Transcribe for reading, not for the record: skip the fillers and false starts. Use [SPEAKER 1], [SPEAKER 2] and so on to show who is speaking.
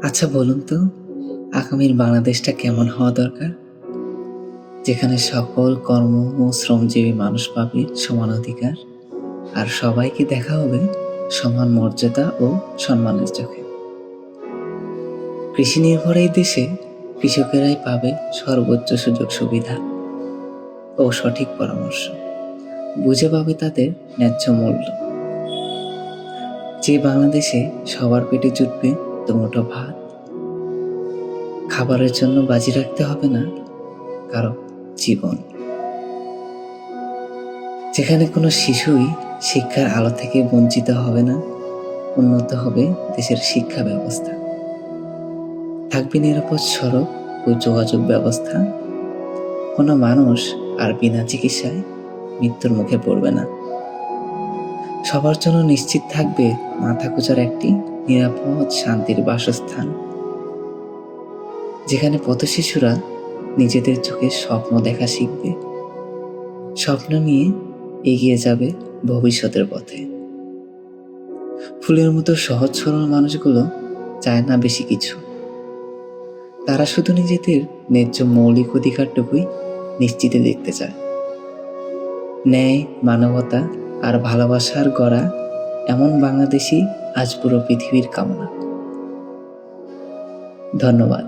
[SPEAKER 1] আচ্ছা বলুন তো, আগামীর বাংলাদেশটা কেমন হওয়া দরকার? যেখানে সকল কর্ম ও শ্রমজীবী মানুষ পাবে সমান অধিকার, আর সবাইকে দেখা হবে সমান মর্যাদা ও সম্মানের চোখে। কৃষি নির্ভর এই দেশে কৃষকেরাই পাবে সর্বোচ্চ সুযোগ সুবিধা ও সঠিক পরামর্শ, বুঝে পাবে তাদের ন্যায্য মূল্য। যে বাংলাদেশে সবার পেটে জুটবে দুমুঠো ভাত, খাবারের জন্য বাজি রাখতে হবে না কারো জীবন। যেখানে কোনো শিশুই শিক্ষার আলো থেকে বঞ্চিত হবে না, উন্নত হবে দেশের শিক্ষা ব্যবস্থা, থাকবে নিরাপদ সড়ক ও যোগাযোগ ব্যবস্থা, কোনো মানুষ আর বিনা চিকিৎসায় মৃত্যুর মুখে পড়বে না। সবার জন্য নিশ্চিত থাকবে মাথা গোঁজার একটি নিরাপদ শান্তির বাসস্থান, যেখানে পথশিশুরা নিজেদের চোখে স্বপ্ন দেখা শিখবে, স্বপ্ন নিয়ে এগিয়ে যাবে ভবিষ্যতের পথে। ফুলের মতো সহজ সরল মানুষগুলো চায় না বেশি কিছু, তারা শুধু নিজেদের ন্যায্য মৌলিক অধিকারটুকুই নিশ্চিতে দেখতে চায়। ন্যায়, মানবতা আর ভালোবাসার গড়া এমন বাংলাদেশই আজ পুরো পৃথিবীর কামনা। ধন্যবাদ।